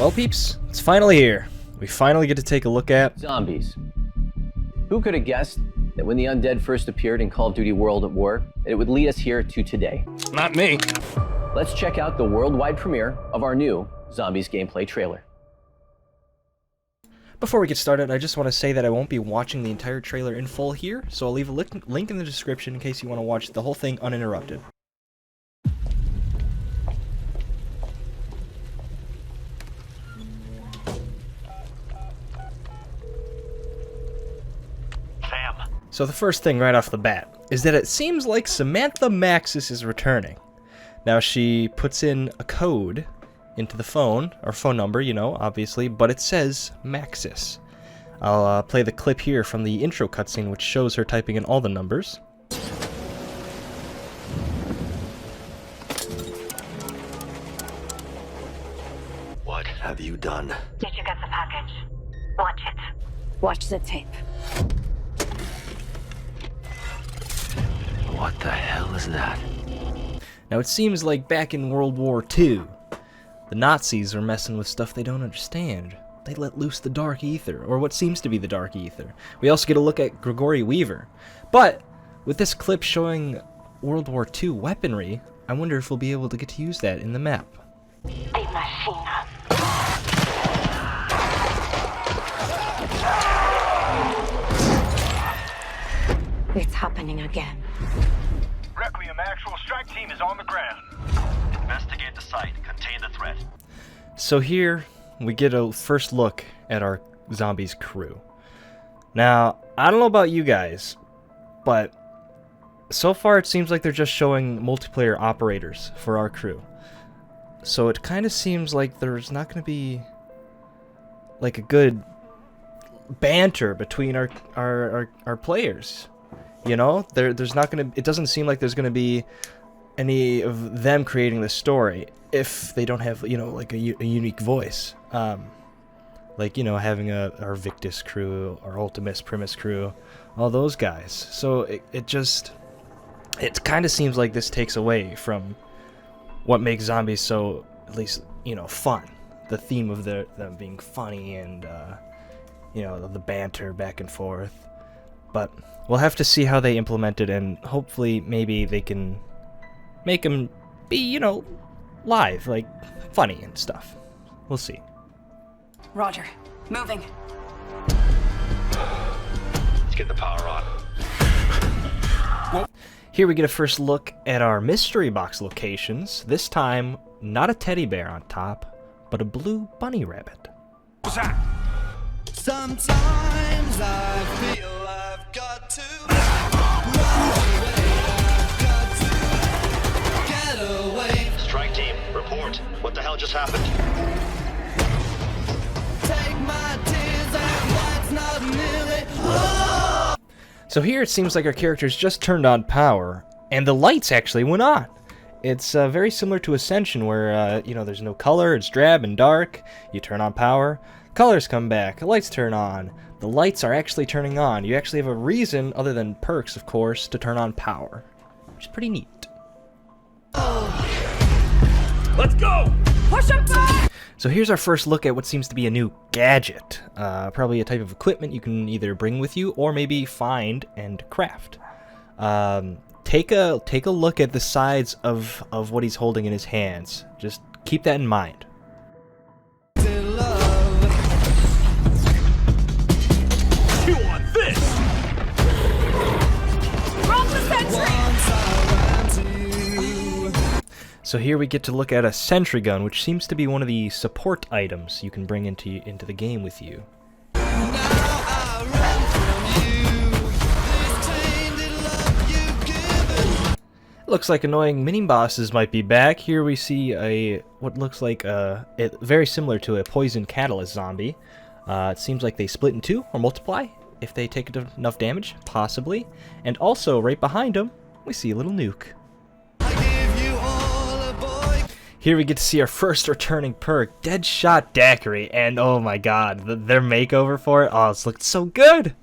Well, peeps, it's finally here. We finally get to take a look at zombies. Who could have guessed that when the undead first appeared in Call of Duty World at War, it would lead us here to today? Not me. Let's check out the worldwide premiere of our new Zombies gameplay trailer. Before we get started, I just want to say that I won't be watching the entire trailer in full here, so I'll leave a link in the description in case you want to watch the whole thing uninterrupted. So the first thing right off the bat is that it seems like Samantha Maxis is returning. Now she puts in a code into the phone, or phone number, you know, obviously, but it says Maxis. I'll play the clip here from the intro cutscene which shows her typing in all the numbers. What have you done? Did you get the package? Watch it. Watch the tape. What the hell is that? Now it seems like back in World War II, the Nazis are messing with stuff they don't understand. They let loose the Dark Ether, or what seems to be the Dark Ether. We also get a look at Gregory Weaver. But with this clip showing World War II weaponry, I wonder if we'll be able to get to use that in the map. A machine. It's happening again. Requiem actual strike team is on the ground. Investigate the site. Contain the threat. So here we get a first look at our zombies crew. Now, I don't know about you guys, but so far it seems like they're just showing multiplayer operators for our crew. So it kind of seems like there's not going to be like a good banter between our players. You know, there's not going to, it doesn't seem like there's going to be any of them creating the story if they don't have, you know, like a unique voice. Like, you know, having our Victus crew, our Ultimus Primus crew, all those guys. So it kind of seems like this takes away from what makes zombies so, at least, you know, fun. The theme of them being funny and, you know, the banter back and forth. But we'll have to see how they implement it, and hopefully maybe they can make them be, you know, live, like funny and stuff. We'll see. Roger. Moving. Let's get the power on. Here we get a first look at our mystery box locations. This time, not a teddy bear on top, but a blue bunny rabbit. What's that? Sometimes I feel I've got to get away. Strike team, report. What the hell just happened? Take my tears and that's not nearly. Oh! So here it seems like our characters just turned on power, and the lights actually went on. It's very similar to Ascension, where you know, there's no color, it's drab and dark. You turn on power, colors come back, the lights turn on. The lights are actually turning on. You actually have a reason, other than perks, of course, to turn on power, which is pretty neat. Let's go! Push him back! So here's our first look at what seems to be a new gadget. Probably a type of equipment you can either bring with you or maybe find and craft. Take a look at the sides of what he's holding in his hands. Just keep that in mind. You want this? Roll the sentry! So here we get to look at a Sentry Gun, which seems to be one of the support items you can bring into the game with you. Looks like annoying mini-bosses might be back. Here we see what looks like very similar to a poison catalyst zombie. It seems like they split in two or multiply if they take enough damage, possibly. And also, right behind them, we see a little nuke. Here we get to see our first returning perk, Deadshot Daiquiri, and oh my god, their makeover for it, oh, it's looked so good!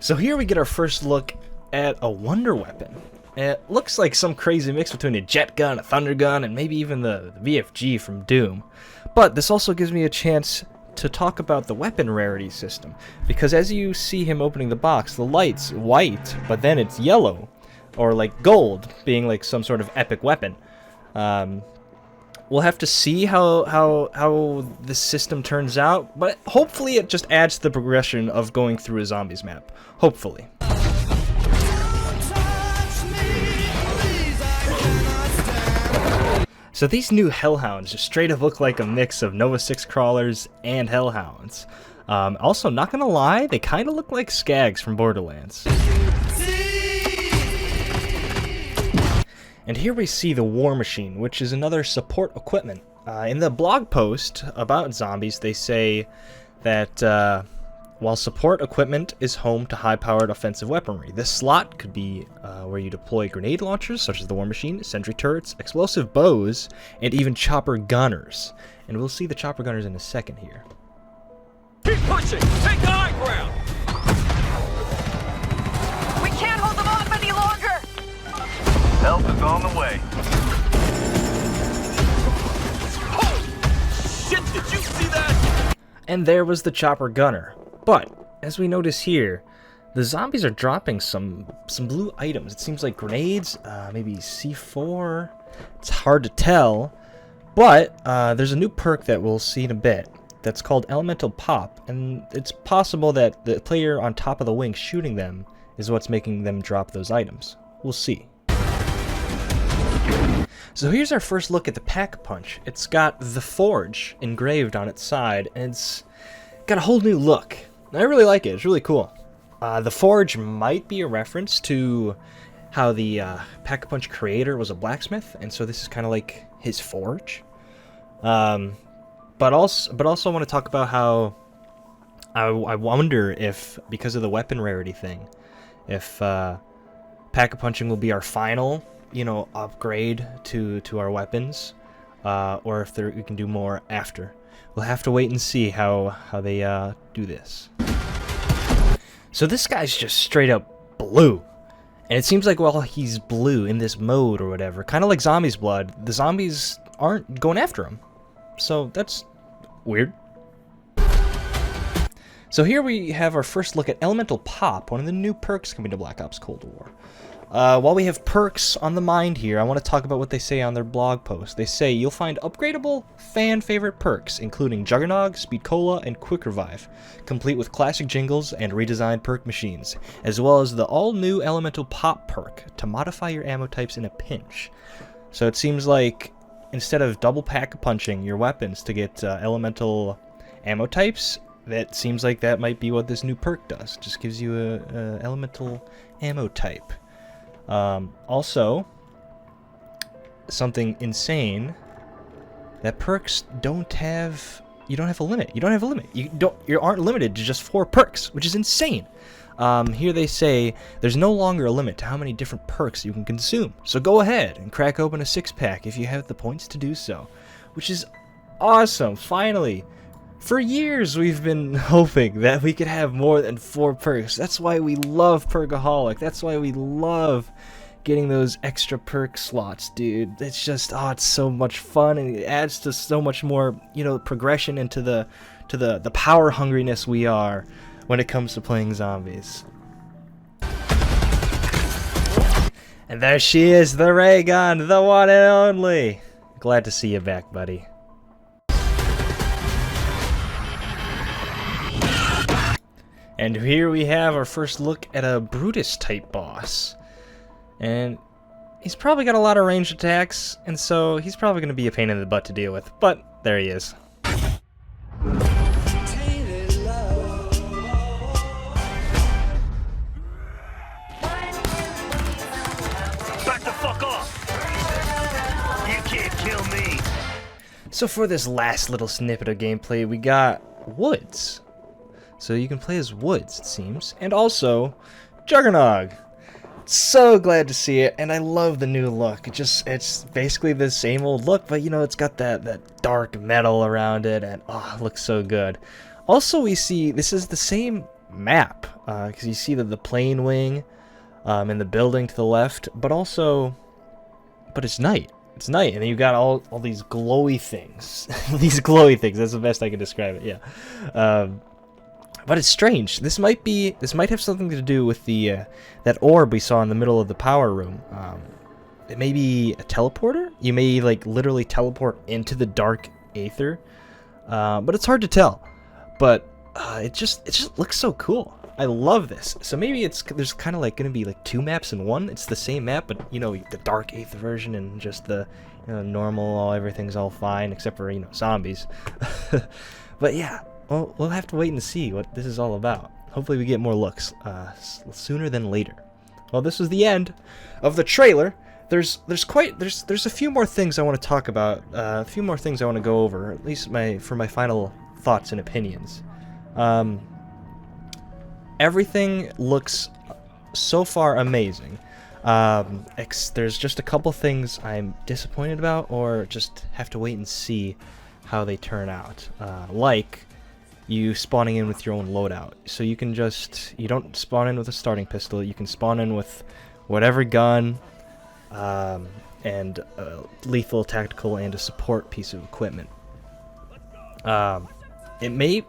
So here we get our first look at a wonder weapon. It looks like some crazy mix between a jet gun, a thunder gun, and maybe even the VFG from Doom. But this also gives me a chance to talk about the weapon rarity system, because as you see him opening the box, the light's white, but then it's yellow, or like gold, being like some sort of epic weapon. We'll have to see how this system turns out, but hopefully it just adds to the progression of going through a zombies map. Hopefully. So these new Hellhounds just straight up look like a mix of Nova 6 crawlers and Hellhounds. Also, not gonna lie, they kind of look like Skags from Borderlands. And here we see the War Machine, which is another support equipment. In the blog post about zombies, they say that while support equipment is home to high-powered offensive weaponry, this slot could be where you deploy grenade launchers, such as the War Machine, sentry turrets, explosive bows, and even chopper gunners. And we'll see the chopper gunners in a second here. Keep pushing! Take the high ground! We can't hold them off any longer! Help is on the way. Oh! Shit, did you see that? And there was the chopper gunner. But, as we notice here, the zombies are dropping some blue items. It seems like grenades, maybe C4. It's hard to tell. But there's a new perk that we'll see in a bit that's called Elemental Pop. And it's possible that the player on top of the wing shooting them is what's making them drop those items. We'll see. So here's our first look at the Pack-a-Punch. It's got the Forge engraved on its side, and it's got a whole new look. I really like it. It's really cool. The Forge might be a reference to how the Pack-a-Punch creator was a blacksmith, and so this is kind of like his forge. But also I want to talk about how I wonder if, because of the weapon rarity thing, if Pack-a-Punching will be our final, upgrade to our weapons, or if we can do more after. We'll have to wait and see how they do this. So this guy's just straight up blue. And it seems like while he's blue in this mode or whatever, kind of like Zombies Blood, the zombies aren't going after him. So that's weird. So here we have our first look at Elemental Pop, one of the new perks coming to Black Ops Cold War. While we have perks on the mind here, I want to talk about what they say on their blog post. They say you'll find upgradable, fan-favorite perks, including Juggernog, Speed Cola, and Quick Revive, complete with classic jingles and redesigned perk machines, as well as the all-new Elemental Pop perk to modify your ammo types in a pinch. So it seems like instead of double pack-punching your weapons to get elemental ammo types, that seems like that might be what this new perk does. Just gives you a elemental ammo type. Also, something insane, that perks don't have, you don't have a limit. You aren't limited to just 4 perks, which is insane. Here they say there's no longer a limit to how many different perks you can consume. So go ahead and crack open a 6-pack if you have the points to do so, which is awesome. Finally. For years we've been hoping that we could have more than 4 perks. That's why we love Perkaholic. That's why we love getting those extra perk slots, dude. It's just, it's so much fun, and it adds to so much more, progression into the power hungriness we are when it comes to playing zombies. And there she is, the ray gun, the one and only. Glad to see you back, buddy. And here we have our first look at a Brutus type boss. And he's probably got a lot of ranged attacks, and so he's probably going to be a pain in the butt to deal with. But there he is. Back the fuck off! You can't kill me! So for this last little snippet of gameplay, we got Woods. So you can play as Woods, it seems. And also, Juggernog. So glad to see it, and I love the new look. It's basically the same old look, but it's got that dark metal around it, and it looks so good. Also, we see this is the same map because you see the plane wing and the building to the left, but it's night. It's night, and then you've got all these glowy things. These glowy things. That's the best I can describe it. Yeah. But it's strange. This might have something to do with the that orb we saw in the middle of the power room. It may be a teleporter. You may like literally teleport into the dark aether, but it's hard to tell. But it just looks so cool. I love this. So maybe there's kind of like gonna be like 2 maps in one. It's the same map, but you know, the dark aether version and just the normal. Everything's all fine except for zombies. But yeah. Well, we'll have to wait and see what this is all about. Hopefully we get more looks sooner than later. Well, this was the end of the trailer. There's a few more things I want to talk about. A few more things I want to go over, at least for my final thoughts and opinions. Everything looks so far amazing. There's just a couple things I'm disappointed about, or just have to wait and see how they turn out. Like you spawning in with your own loadout. So you don't spawn in with a starting pistol, you can spawn in with whatever gun, and lethal, tactical, and a support piece of equipment. It may,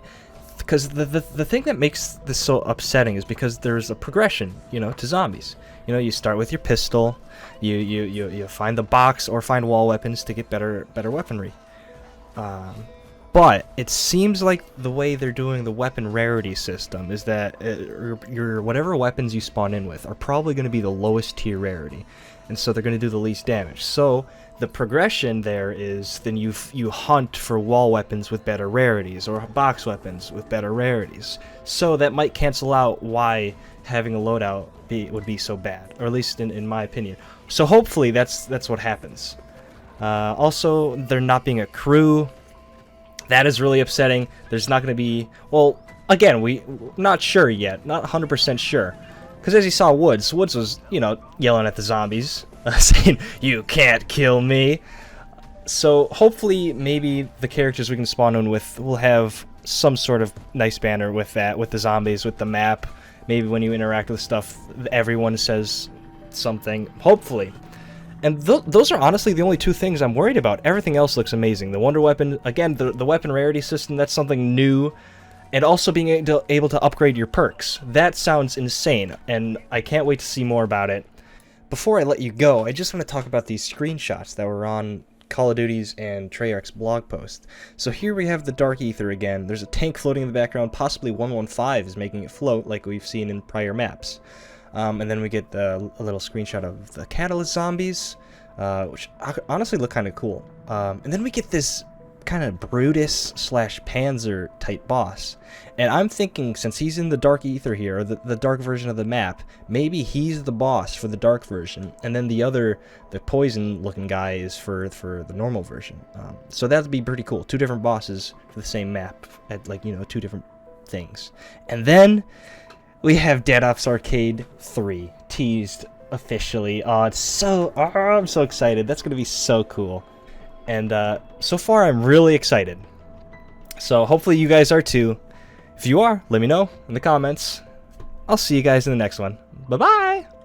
because the thing that makes this so upsetting is because there's a progression, to zombies. You start with your pistol, you find the box or find wall weapons to get better weaponry. But it seems like the way they're doing the weapon rarity system is that your whatever weapons you spawn in with are probably going to be the lowest tier rarity, and so they're going to do the least damage. So the progression there is then you hunt for wall weapons with better rarities or box weapons with better rarities. So that might cancel out why having a loadout would be so bad, or at least in my opinion. So hopefully that's what happens. Also, there not being a crew. That is really upsetting. There's not going to be... Well, again, we're not sure yet. Not 100% sure. Because as you saw Woods was, yelling at the zombies. Saying, "You can't kill me." So hopefully, maybe the characters we can spawn in with will have some sort of nice banner with that. With the zombies, with the map. Maybe when you interact with stuff, everyone says something. Hopefully. And those are honestly the only 2 things I'm worried about. Everything else looks amazing. The Wonder Weapon, again, the weapon rarity system, that's something new. And also being able to upgrade your perks. That sounds insane, and I can't wait to see more about it. Before I let you go, I just want to talk about these screenshots that were on Call of Duty's and Treyarch's blog post. So here we have the Dark Aether again. There's a tank floating in the background. Possibly 115 is making it float like we've seen in prior maps. And then we get a little screenshot of the Catalyst zombies, which honestly look kind of cool. And then we get this kind of Brutus / Panzer type boss. And I'm thinking, since he's in the Dark Aether here, or the dark version of the map, maybe he's the boss for the dark version. And then the poison looking guy is for the normal version. So that'd be pretty cool. 2 different bosses for the same map at 2 different things. And then we have Dead Ops Arcade 3 teased officially. I'm so excited. That's going to be so cool. And so far, I'm really excited. So hopefully you guys are too. If you are, let me know in the comments. I'll see you guys in the next one. Bye-bye!